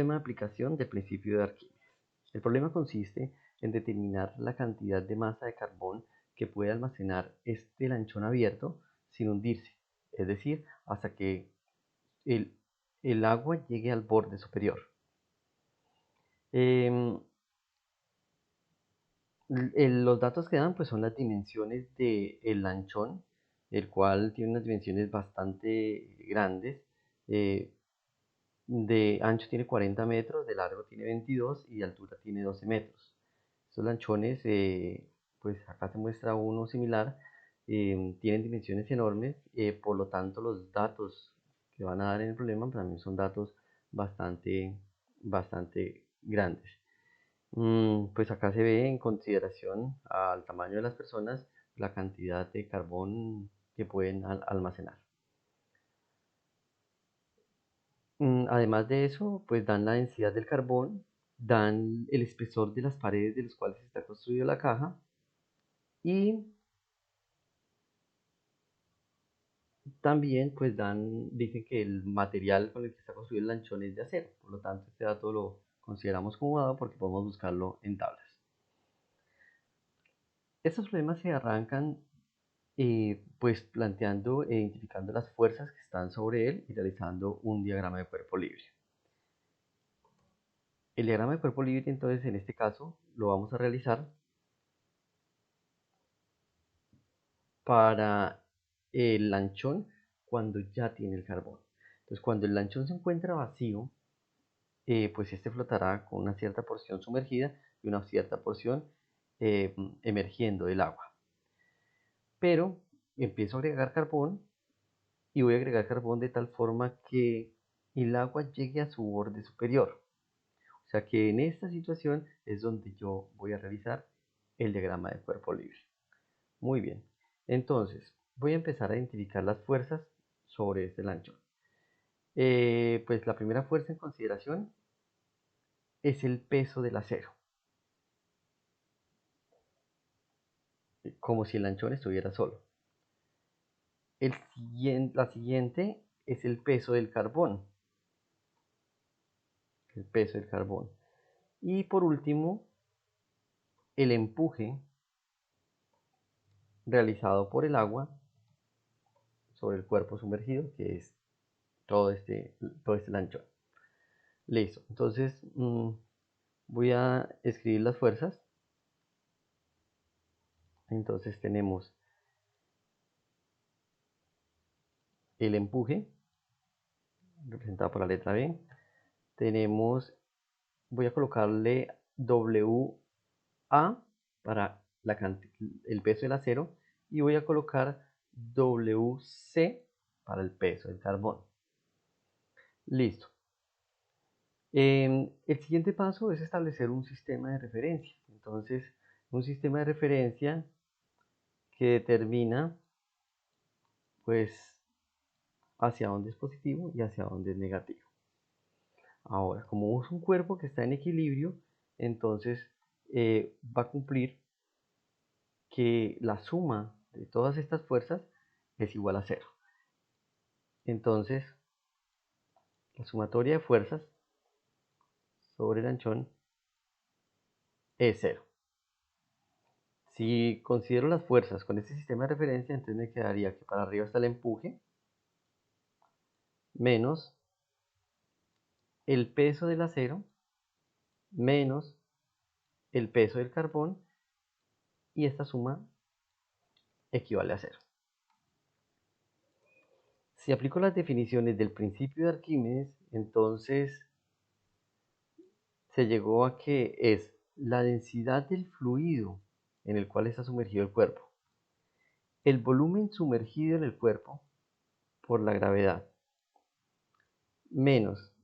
Problema de aplicación del principio de Arquímedes. El problema consiste en determinar la cantidad de masa de carbón que puede almacenar este lanchón abierto sin hundirse, es decir, hasta que el agua llegue al borde superior. Los datos que dan pues, son las dimensiones del lanchón, el cual tiene unas dimensiones bastante grandes. De ancho tiene 40 metros, de largo tiene 22 y de altura tiene 12 metros. Estos lanchones, pues acá se muestra uno similar, tienen dimensiones enormes, por lo tanto los datos que van a dar en el problema también son datos bastante grandes. Pues acá se ve en consideración al tamaño de las personas la cantidad de carbón que pueden almacenar. Además de eso, pues dan la densidad del carbón, dan el espesor de las paredes de las cuales está construida la caja y también pues dicen que el material con el que está construido el lanchón es de acero. Por lo tanto, este dato lo consideramos como dado porque podemos buscarlo en tablas. Estos problemas se arrancan pues planteando e identificando las fuerzas que están sobre él y realizando un diagrama de cuerpo libre. El diagrama de cuerpo libre, entonces, en este caso, lo vamos a realizar para el lanchón cuando ya tiene el carbón. Entonces, cuando el lanchón se encuentra vacío, pues este flotará con una cierta porción sumergida y una cierta porción emergiendo del agua. Pero empiezo a agregar carbón y voy a agregar carbón de tal forma que el agua llegue a su borde superior. O sea que en esta situación es donde yo voy a realizar el diagrama de cuerpo libre. Muy bien, entonces voy a empezar a identificar las fuerzas sobre este lanchón. Pues la primera fuerza en consideración es el peso del acero, como si el lanchón estuviera solo. La siguiente es el peso del carbón, Y por último, el empuje realizado por el agua sobre el cuerpo sumergido, que es todo este lanchón. Listo, entonces voy a escribir las fuerzas. Entonces tenemos el empuje, representado por la letra B. Voy a colocarle WA para el peso del acero y voy a colocar WC para el peso del carbón. Listo. El siguiente paso es establecer un sistema de referencia. Entonces, un sistema de referencia que determina pues hacia dónde es positivo y hacia dónde es negativo. Ahora, como es un cuerpo que está en equilibrio, entonces va a cumplir que la suma de todas estas fuerzas es igual a 0. Entonces, la sumatoria de fuerzas sobre el anchón es 0. Si considero las fuerzas con este sistema de referencia, entonces me quedaría que para arriba está el empuje menos el peso del acero menos el peso del carbón, y esta suma equivale a 0. Si aplico las definiciones del principio de Arquímedes, entonces se llegó a que es la densidad del fluido en el cual está sumergido el cuerpo, el volumen sumergido en el cuerpo por la gravedad, menos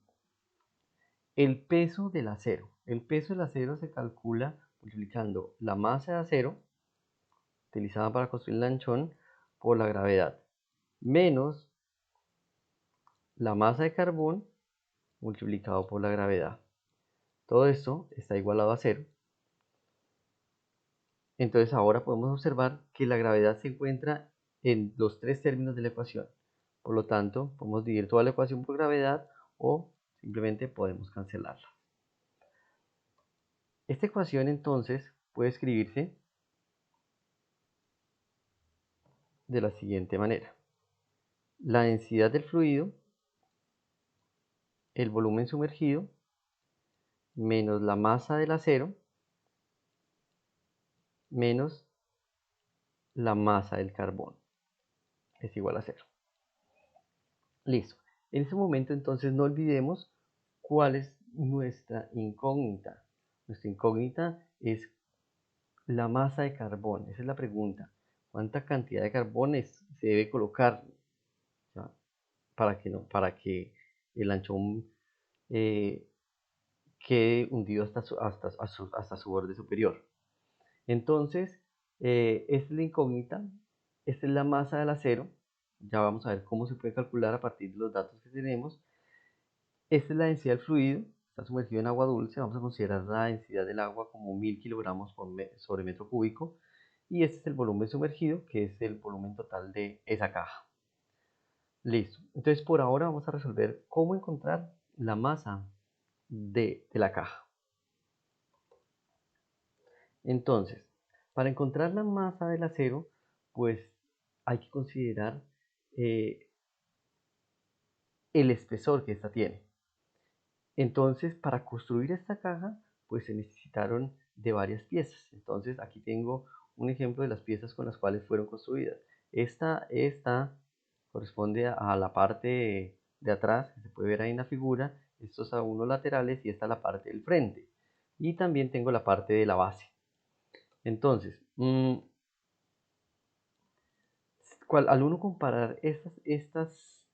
el peso del acero. El peso del acero se calcula multiplicando la masa de acero utilizada para construir el lanchón por la gravedad, menos la masa de carbón multiplicado por la gravedad. Todo esto está igualado a 0. Entonces ahora podemos observar que la gravedad se encuentra en los tres términos de la ecuación. Por lo tanto, podemos dividir toda la ecuación por gravedad o simplemente podemos cancelarla. Esta ecuación entonces puede escribirse de la siguiente manera. La densidad del fluido, el volumen sumergido, menos la masa del acero, menos la masa del carbón, es igual a 0. Listo. En este momento entonces no olvidemos cuál es nuestra incógnita. Nuestra incógnita es la masa de carbón. Esa es la pregunta. ¿Cuánta cantidad de carbón se debe colocar? ¿Ya? Para que el anchón quede hundido hasta su borde superior. Entonces, esta es la incógnita. Esta es la masa del acero. Ya vamos a ver cómo se puede calcular a partir de los datos que tenemos. Esta es la densidad del fluido, está sumergido en agua dulce. Vamos a considerar la densidad del agua como 1000 kilogramos sobre metro cúbico. Y este es el volumen sumergido, que es el volumen total de esa caja. Listo. Entonces, por ahora vamos a resolver cómo encontrar la masa de la caja. Entonces, para encontrar la masa del acero, pues hay que considerar el espesor que esta tiene. Entonces, para construir esta caja, pues se necesitaron de varias piezas. Entonces, aquí tengo un ejemplo de las piezas con las cuales fueron construidas. Esta corresponde a la parte de atrás, que se puede ver ahí en la figura. Estos a unos laterales y esta la parte del frente. Y también tengo la parte de la base. Entonces, al uno comparar estas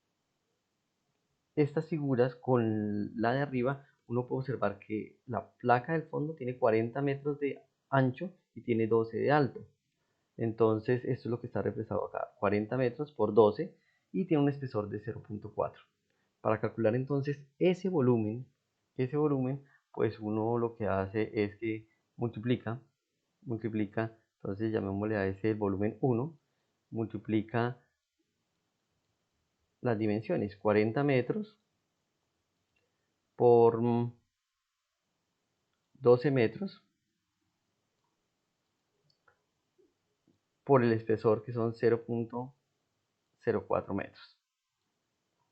figuras con la de arriba, uno puede observar que la placa del fondo tiene 40 metros de ancho y tiene 12 de alto. Entonces, esto es lo que está representado acá, 40 metros por 12, y tiene un espesor de 0.4. Para calcular entonces ese volumen, pues uno lo que hace es que multiplica, entonces llamémosle a ese el volumen 1, multiplica las dimensiones, 40 metros por 12 metros por el espesor, que son 0.04 metros.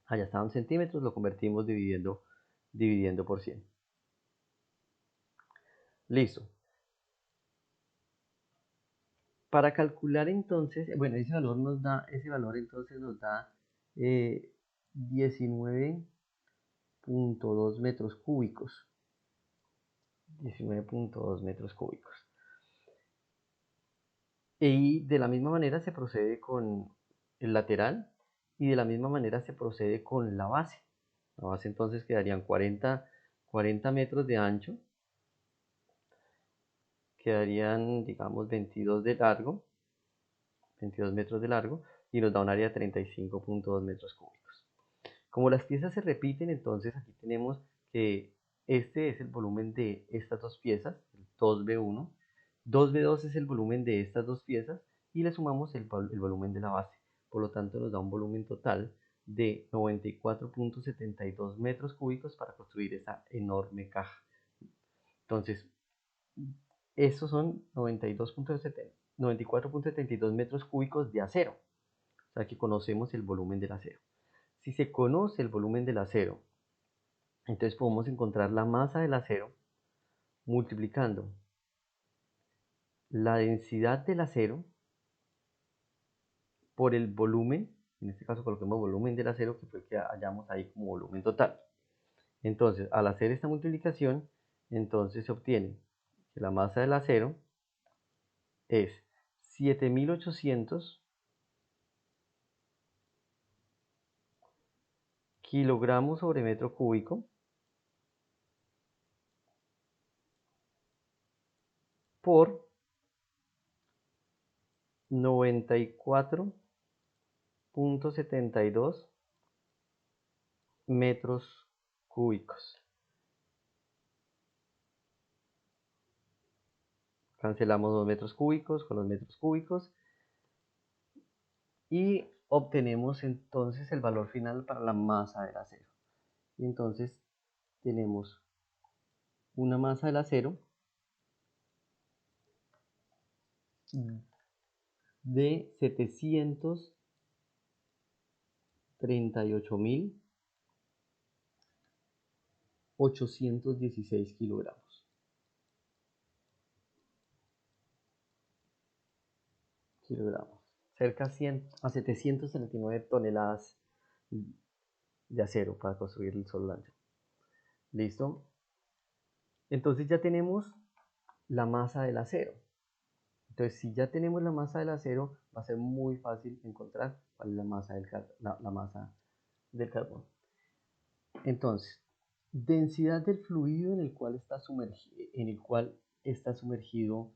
Allá estaban centímetros, lo convertimos dividiendo por 100. Listo. Para calcular entonces, bueno, ese valor entonces nos da 19.2 metros cúbicos. 19.2 metros cúbicos. Y de la misma manera se procede con el lateral y de la misma manera se procede con la base. La base entonces quedarían 40 metros de ancho, quedarían, digamos, 22 de largo, 22 metros de largo, y nos da un área de 35.2 metros cúbicos. Como las piezas se repiten, entonces aquí tenemos que este es el volumen de estas dos piezas, el 2B1, 2B2 es el volumen de estas dos piezas, y le sumamos el volumen de la base. Por lo tanto, nos da un volumen total de 94.72 metros cúbicos para construir esa enorme caja. Entonces, estos son 94.72 metros cúbicos de acero. O sea que conocemos el volumen del acero. Si se conoce el volumen del acero, entonces podemos encontrar la masa del acero multiplicando la densidad del acero por el volumen, en este caso coloquemos volumen del acero, que fue el que hallamos ahí como volumen total. Entonces, al hacer esta multiplicación, entonces se obtiene que la masa del acero es 7800 kilogramos sobre metro cúbico por 94.72 metros cúbicos. Cancelamos los metros cúbicos con los metros cúbicos y obtenemos entonces el valor final para la masa del acero. Y entonces tenemos una masa del acero de 738.816 kilogramos. Cerca a 739 toneladas de acero para construir el solo lanchón. ¿Listo? Entonces ya tenemos la masa del acero. Entonces, si ya tenemos la masa del acero, va a ser muy fácil encontrar cuál es la masa del carbón. Entonces, densidad del fluido en el cual está sumergido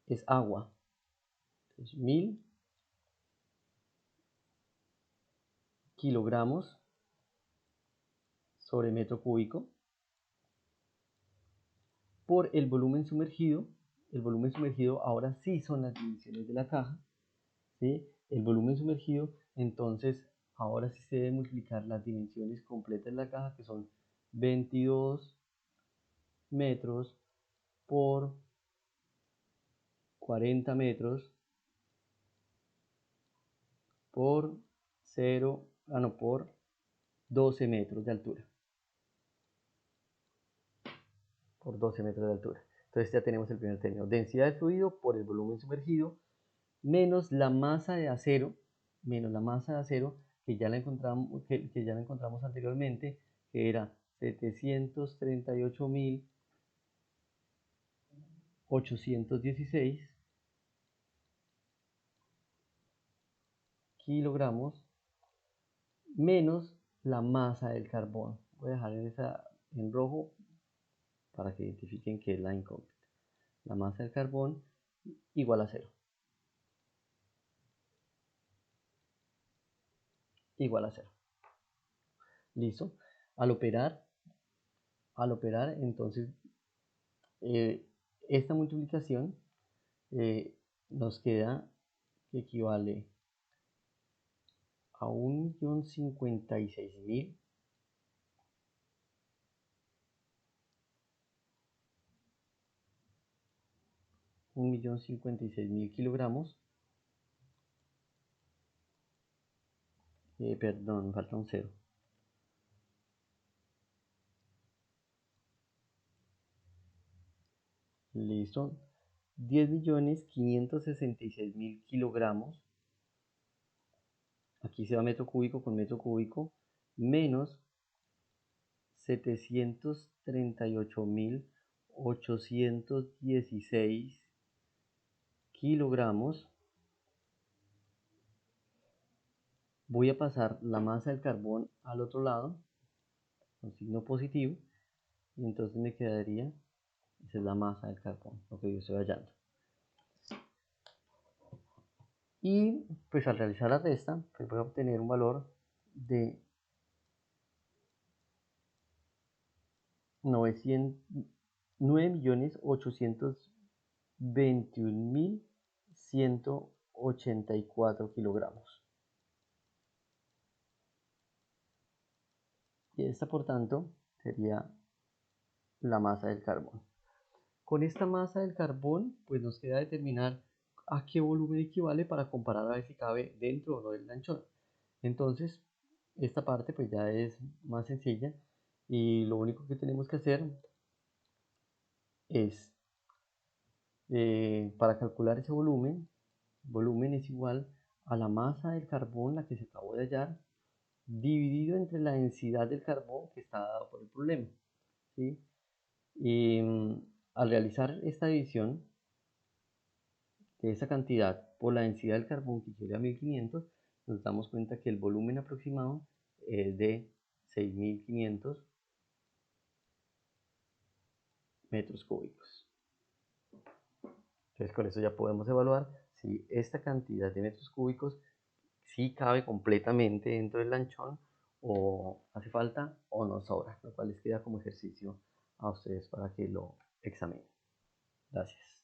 es agua. Entonces, 1000 kilogramos sobre metro cúbico por el volumen sumergido. El volumen sumergido ahora sí son las dimensiones de la caja, ¿sí? El volumen sumergido, entonces ahora sí se debe multiplicar las dimensiones completas de la caja, que son 22 metros por 40 metros por por 12 metros de altura. Por 12 metros de altura. Entonces ya tenemos el primer término. Densidad del fluido por el volumen sumergido menos la masa de acero, que ya la encontramos anteriormente, que era 738.816 kilogramos menos la masa del carbón. Voy a dejar en rojo para que identifiquen que es la incógnita. La masa del carbón igual a 0. Igual a 0. ¿Listo? Al operar, entonces, esta multiplicación nos queda que equivale a 1.056.000 kilogramos. Perdón, falta un 0. Listo. 10.566.000 kilogramos. Aquí se va metro cúbico con metro cúbico, menos 738.816 kilogramos. Voy a pasar la masa del carbón al otro lado con signo positivo, y entonces me quedaría, esa es la masa del carbón, lo que yo estoy hallando. Y pues al realizar la resta, pues voy a obtener un valor de 9.821.184 kilogramos. Y esta, por tanto, sería la masa del carbón. Con esta masa del carbón, pues nos queda determinar a qué volumen equivale para comparar a ver si cabe dentro o no del lanchón. Entonces, esta parte pues ya es más sencilla, y lo único que tenemos que hacer es, para calcular ese volumen es igual a la masa del carbón, la que se acabó de hallar, dividido entre la densidad del carbón que está dado por el problema, ¿sí? Y al realizar esta división de esa cantidad por la densidad del carbón, que equivale a 1500, nos damos cuenta que el volumen aproximado es de 6500 metros cúbicos. Entonces con eso ya podemos evaluar si esta cantidad de metros cúbicos sí cabe completamente dentro del lanchón, o hace falta o nos sobra, lo cual les queda como ejercicio a ustedes para que lo examinen. Gracias.